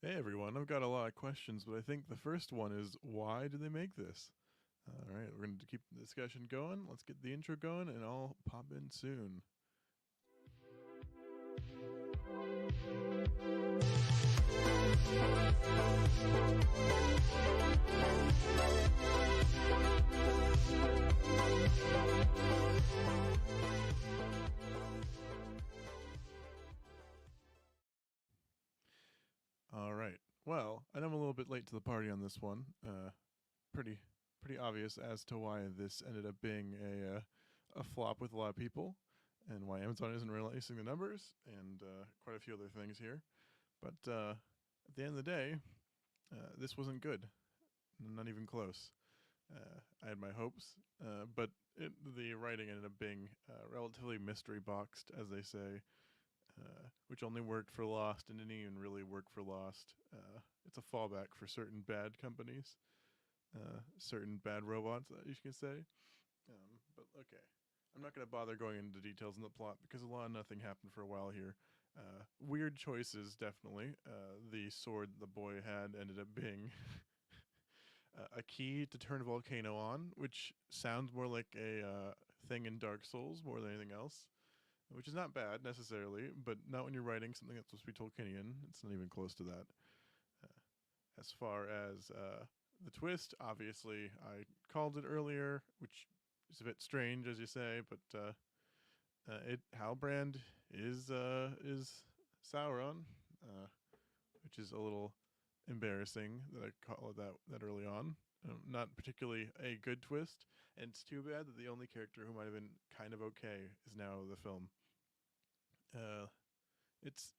Hey everyone, I've got a lot of questions, but I think the first one is why did they make this? All right, we're going to keep the discussion going. Let's get the intro going, and I'll pop in soon. All right. Well, I know I'm a little bit late to the party on this one. Pretty, pretty obvious as to why this ended up being a flop with a lot of people, and why Amazon isn't releasing the numbers, and quite a few other things here. But at the end of the day, this wasn't good. Not even close. I had my hopes, but the writing ended up being relatively mystery boxed, as they say, which only worked for Lost and didn't even really work for Lost. It's a fallback for certain bad companies, certain bad robots, you can say. But okay, I'm not going to bother going into details in the plot because a lot of nothing happened for a while here. Weird choices, definitely. The sword the boy had ended up being a key to turn a volcano on, which sounds more like a thing in Dark Souls more than anything else, which is not bad necessarily, but not when you're writing something that's supposed to be Tolkienian. It's not even close to that. Uh, as far as the twist, obviously, I called it earlier, which is a bit strange, as you say, but Halbrand is Sauron, uh, which is a little embarrassing that I call it that early on. Not particularly a good twist, and it's too bad that the only character who might have been kind of okay is now the film. Uh, it's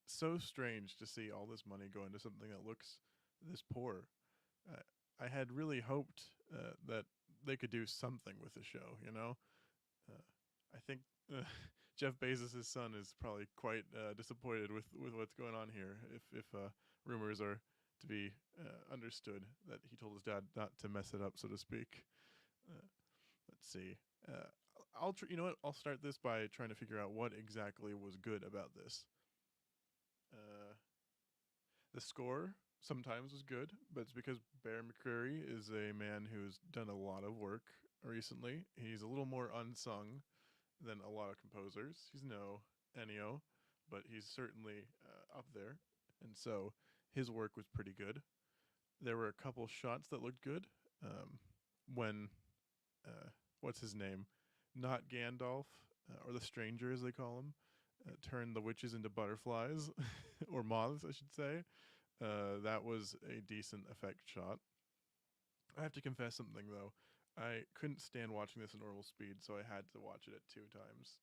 so strange to see all this money go into something that looks this poor. Uh, I had really hoped that they could do something with the show. Uh, I think uh, Jeff Bezos' son is probably quite disappointed with what's going on here. If rumors are to be understood, that he told his dad not to mess it up, so to speak. Uh, let's see. Uh, you know what? I'll start this by trying to figure out what exactly was good about this. Uh, the score sometimes was good, but it's because Bear McCreary is a man who's done a lot of work recently. He's a little more unsung than a lot of composers. He's no Ennio, but he's certainly up there. And so his work was pretty good. There were a couple shots that looked good. Um, when, uh, what's his name? Not Gandalf, or the Stranger as they call him, turned the witches into butterflies, or moths, I should say. That was a decent effect shot. I have to confess something though. I couldn't stand watching this at normal speed, so I had to watch it at two times.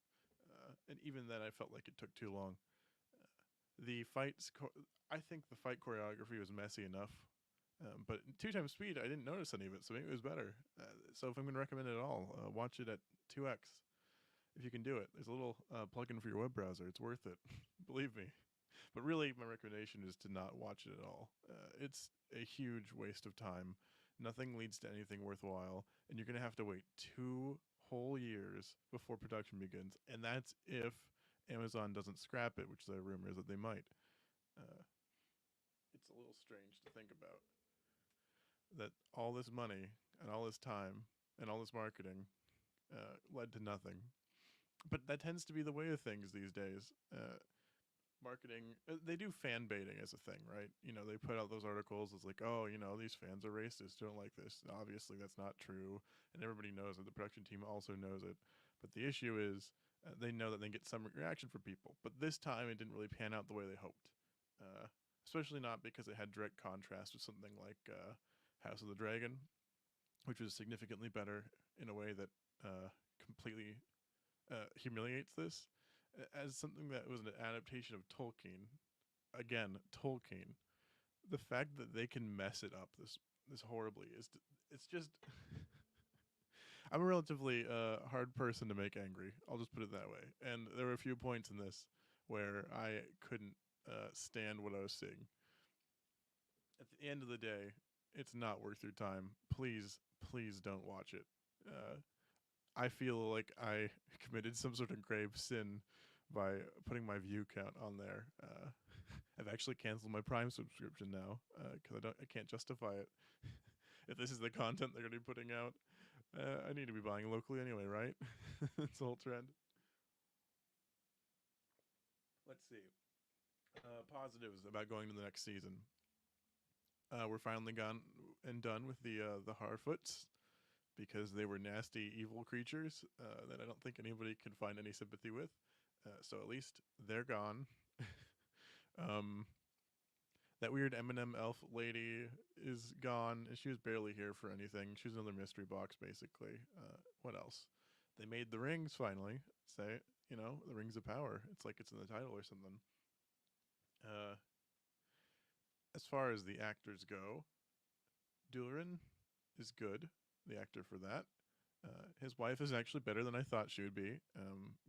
And even then, I felt like it took too long. The fights, I think the fight choreography was messy enough, but two times speed, I didn't notice any of it, so maybe it was better. So if I'm going to recommend it at all, watch it at 2x if you can do it. There's a little plugin for your web browser. It's worth it, believe me. But really, my recommendation is to not watch it at all. It's a huge waste of time. Nothing leads to anything worthwhile, and you're going to have to wait 2 whole years before production begins. And that's if Amazon doesn't scrap it, which there are rumors that they might. Uh, it's a little strange to think about that all this money and all this time and all this marketing led to nothing. But that tends to be the way of things these days. Marketing, they do fan baiting as a thing, right? They put out those articles. It's like, oh, these fans are racist, don't like this. Obviously that's not true, and everybody knows it. The production team also knows it, but the issue is they know that they get some reaction from people, but this time it didn't really pan out the way they hoped. uh, Especially not because it had direct contrast with something like House of the Dragon, which was significantly better in a way that completely humiliates this as something that was an adaptation of Tolkien. Again, Tolkien. The fact that they can mess it up this horribly is it's just. I'm a relatively hard person to make angry. I'll just put it that way. And there were a few points in this where I couldn't stand what I was seeing. At the end of the day, it's not worth your time. Please, please don't watch it. Uh, I feel like I committed some sort of grave sin by putting my view count on there. I've actually canceled my Prime subscription now because I can't justify it. If this is the content they're going to be putting out, I need to be buying locally anyway, right? It's the whole trend. Let's see. Positives about going to the next season. We're finally gone and done with the Harfoots because they were nasty, evil creatures that I don't think anybody could find any sympathy with. So at least they're gone. um, that weird Eminem elf lady is gone. She was barely here for anything. She's another mystery box, basically. What else? They made the rings finally. Say, the rings of power. It's like it's in the title or something. Uh, as far as the actors go, Durin is good, the actor for that. His wife is actually better than I thought she would be,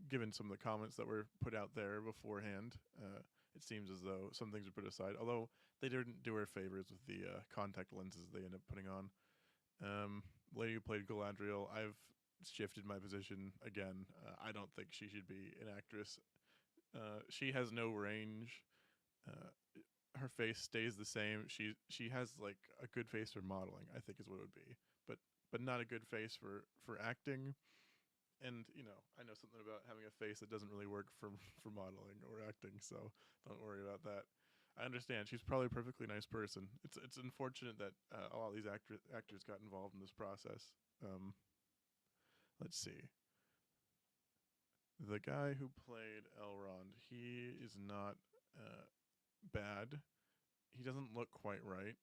given some of the comments that were put out there beforehand. It seems as though some things were put aside, although they didn't do her favors with the contact lenses they ended up putting on. Lady who played Galadriel, I've shifted my position again. I don't think she should be an actress. She has no range. Uh, her face stays the same. She has like a good face for modeling, I think is what it would be, but not a good face for acting. And I know something about having a face that doesn't really work for modeling or acting, so don't worry about that. I understand she's probably a perfectly nice person. It's unfortunate that a lot of these actors got involved in this process. Let's see. The guy who played Elrond, he is not bad. He doesn't look quite right,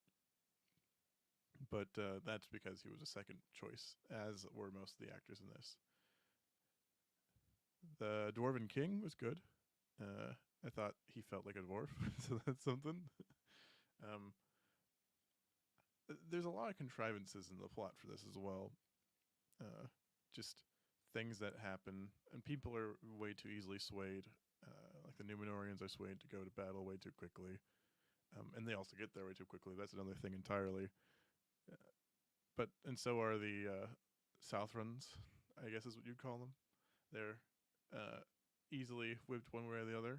but that's because he was a second choice, as were most of the actors in this. The Dwarven King was good. I thought he felt like a dwarf, so that's something. Um, there's a lot of contrivances in the plot for this as well. Just things that happen, and people are way too easily swayed. Like the Numenorians are swayed to go to battle way too quickly, and they also get there way too quickly. That's another thing entirely. And so are the Southrons, I guess is what you'd call them. They're easily whipped one way or the other,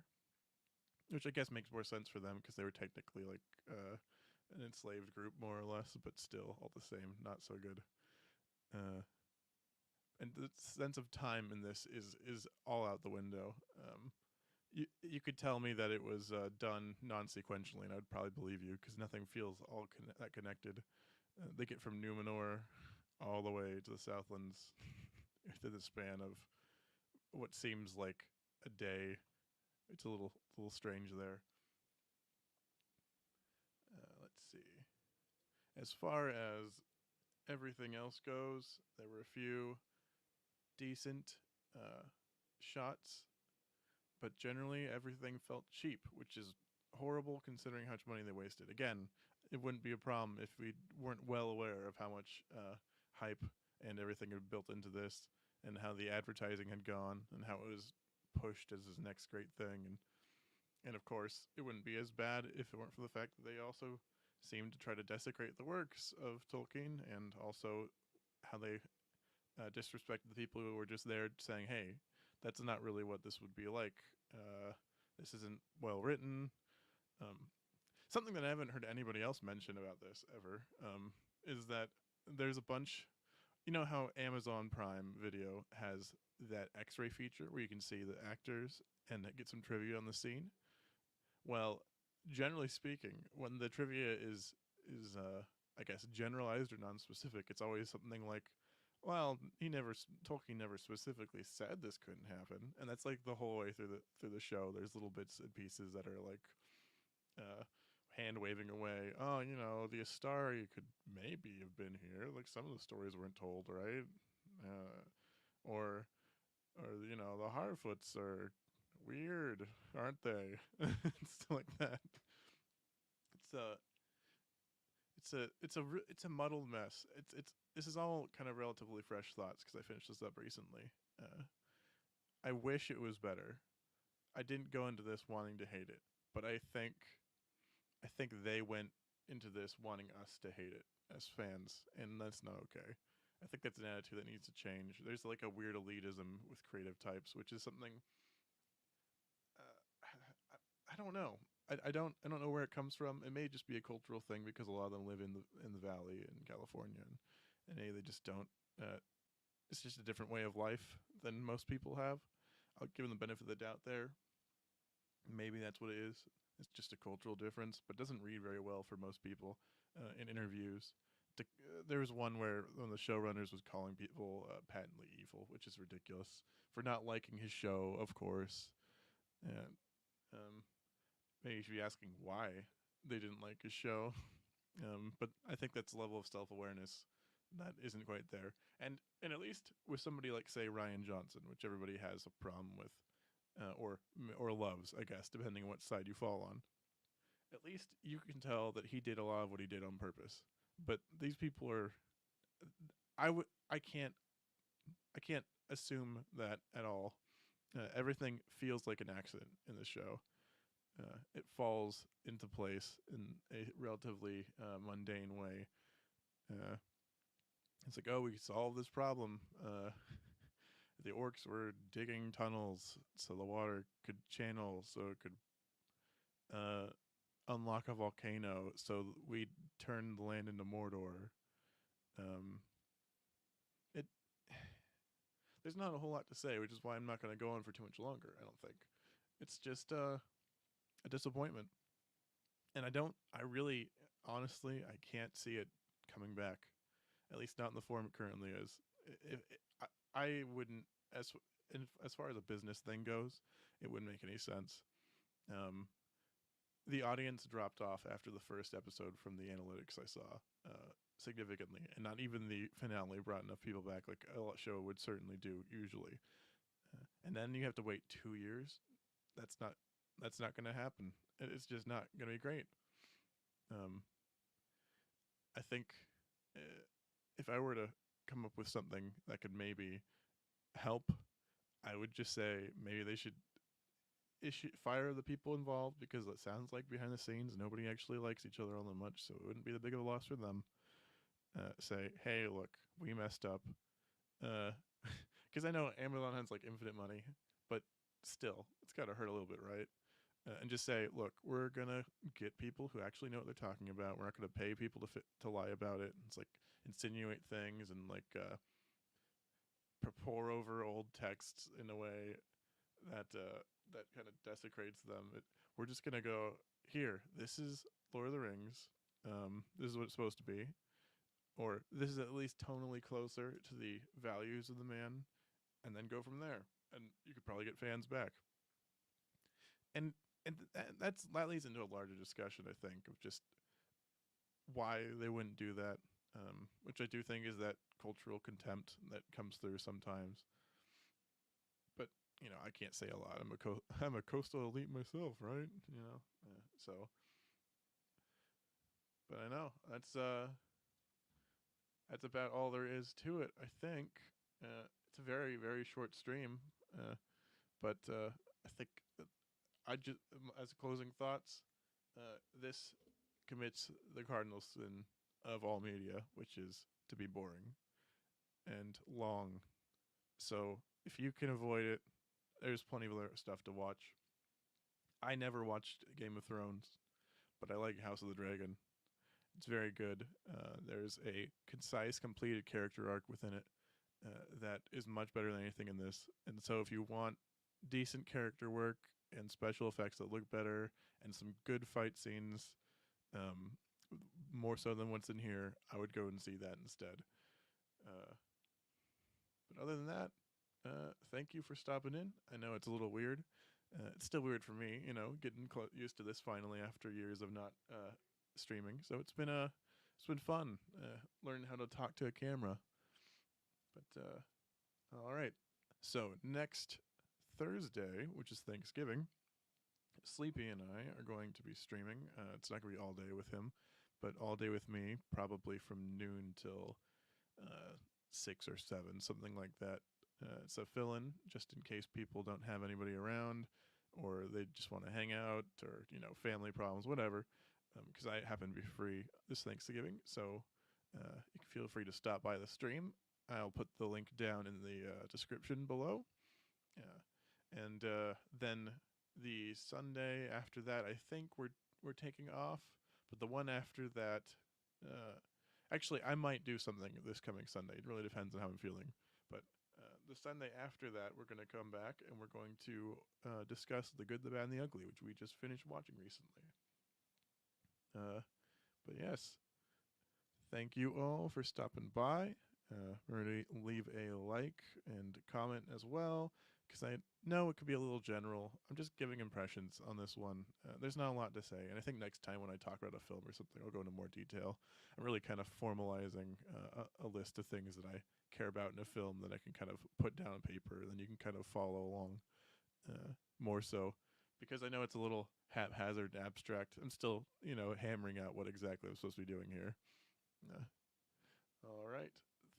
which I guess makes more sense for them because they were technically like an enslaved group more or less, but still all the same, not so good. And the sense of time in this is all out the window. You could tell me that it was done non-sequentially, and I would probably believe you because nothing feels all that connected. They get from Numenor all the way to the Southlands within the span of what seems like a day. It's a little strange there. Let's see. As far as everything else goes, there were a few decent shots, but generally everything felt cheap, which is horrible considering how much money they wasted. Again, it wouldn't be a problem if we weren't well aware of how much hype and everything had built into this, and how the advertising had gone, and how it was pushed as his next great thing. And of course, it wouldn't be as bad if it weren't for the fact that they also seemed to try to desecrate the works of Tolkien, and also how they disrespected the people who were just there saying, hey, that's not really what this would be like. This isn't well written. Something that I haven't heard anybody else mention about this ever is that there's a bunch. You know how Amazon Prime Video has that X-ray feature where you can see the actors and get some trivia on the scene? Well, generally speaking, when the trivia is I guess generalized or non-specific, it's always something like, well, Tolkien never specifically said this couldn't happen, and that's like the whole way through the show. There's little bits and pieces that are like hand waving away. Oh, the Astari could maybe have been here. Like some of the stories weren't told, right? Or the Harfoots are weird, aren't they? It's like that. It's a it's a muddled mess. This is all kind of relatively fresh thoughts because I finished this up recently. I wish it was better. I didn't go into this wanting to hate it, but I think they went into this wanting us to hate it as fans, and that's not okay. I think that's an attitude that needs to change. There's like a weird elitism with creative types, which is something I don't know. I don't know where it comes from. It may just be a cultural thing because a lot of them live in the valley in California, and they just don't. It's just a different way of life than most people have. I'll give them the benefit of the doubt there. Maybe that's what it is. It's just a cultural difference, but doesn't read very well for most people in interviews. There was one where one of the showrunners was calling people patently evil, which is ridiculous for not liking his show, of course. And um, maybe you should be asking why they didn't like his show. But I think that's a level of self awareness that isn't quite there. And at least with somebody like say Ryan Johnson, which everybody has a problem with, or loves, I guess, depending on what side you fall on. At least you can tell that he did a lot of what he did on purpose. But these people are, I can't assume that at all. Everything feels like an accident in the show. It falls into place in a relatively mundane way. Uh, it's like, oh, we solved this problem. The orcs were digging tunnels so the water could channel, so it could uh, unlock a volcano, so we turned the land into Mordor. Um, it there's not a whole lot to say, which is why I'm not going to go on for too much longer. I don't think it's just a disappointment, and I really, honestly, I can't see it coming back. At least not in the form it currently is. If, I wouldn't, as as far as a business thing goes, it wouldn't make any sense. Um, the audience dropped off after the first episode from the analytics I saw significantly, and not even the finale brought enough people back like a show would certainly do usually. And then you have to wait 2 years. That's not that's not going to happen. It's just not going to be great. Um, I think uh, if I were to come up with something that could maybe help, I would just say maybe they should fire the people involved because it sounds like behind the scenes nobody actually likes each other all that much, so it wouldn't be that big of a loss for them. Say, hey, look, we messed up. Because I know Amazon has like infinite money, but still, it's got to hurt a little bit, right? And just say, look, we're gonna get people who actually know what they're talking about. We're not gonna pay people to lie about it. It's like insinuate things and like pour over old texts in a way that that kind of desecrates them. We're just gonna go here. This is Lord of the Rings. This is what it's supposed to be, or this is at least tonally closer to the values of the man, and then go from there. And you could probably get fans back. And that leads into a larger discussion, I think, of just why they wouldn't do that. Which I do think is that cultural contempt that comes through sometimes. But I can't say a lot. I'm a coastal elite myself, right? So. But I know that's about all there is to it. I think it's a very very short stream, but I think I just as closing thoughts, this commits the cardinal sin of all media, which is to be boring and long. So if you can avoid it, there's plenty of other stuff to watch. I never watched Game of Thrones, but I like House of the Dragon. It's very good. There's a concise, completed character arc within it that is much better than anything in this. And so, if you want decent character work and special effects that look better and some good fight scenes, um, more so than what's in here, I would go and see that instead. Uh, but other than that, thank you for stopping in. I know it's a little weird. It's still weird for me, getting used to this finally after years of not streaming. So it's been fun learning how to talk to a camera. But all right. So next Thursday, which is Thanksgiving, Sleepy and I are going to be streaming. It's not going to be all day with him, but all day with me, probably from noon till 6 or 7, something like that. It's a fill-in just in case people don't have anybody around, or they just want to hang out, or family problems, whatever. Because I happen to be free this Thanksgiving, so you can feel free to stop by the stream. I'll put the link down in the description below. And then The Sunday after that, I think we're taking off, but the one after that, uh, actually, I might do something this coming Sunday. It really depends on how I'm feeling. But the Sunday after that, we're going to come back and we're going to discuss The Good, the Bad, and the Ugly, which we just finished watching recently. But yes, thank you all for stopping by. Remember to leave a like and comment as well, because I know it could be a little general. I'm just giving impressions on this one. There's not a lot to say, and I think next time when I talk about a film or something, I'll go into more detail. I'm really kind of formalizing a list of things that I care about in a film that I can kind of put down on paper, and then you can kind of follow along more so. Because I know it's a little haphazard and abstract, I'm still, hammering out what exactly I'm supposed to be doing here. Uh, all right.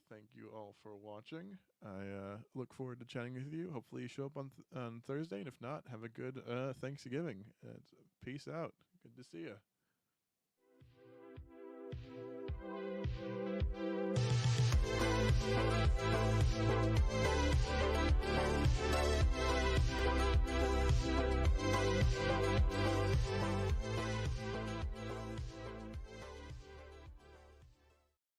Thank you all for watching. I look forward to chatting with you. Hopefully, you show up on Thursday, and if not, have a good Thanksgiving. Peace out. Good to see you.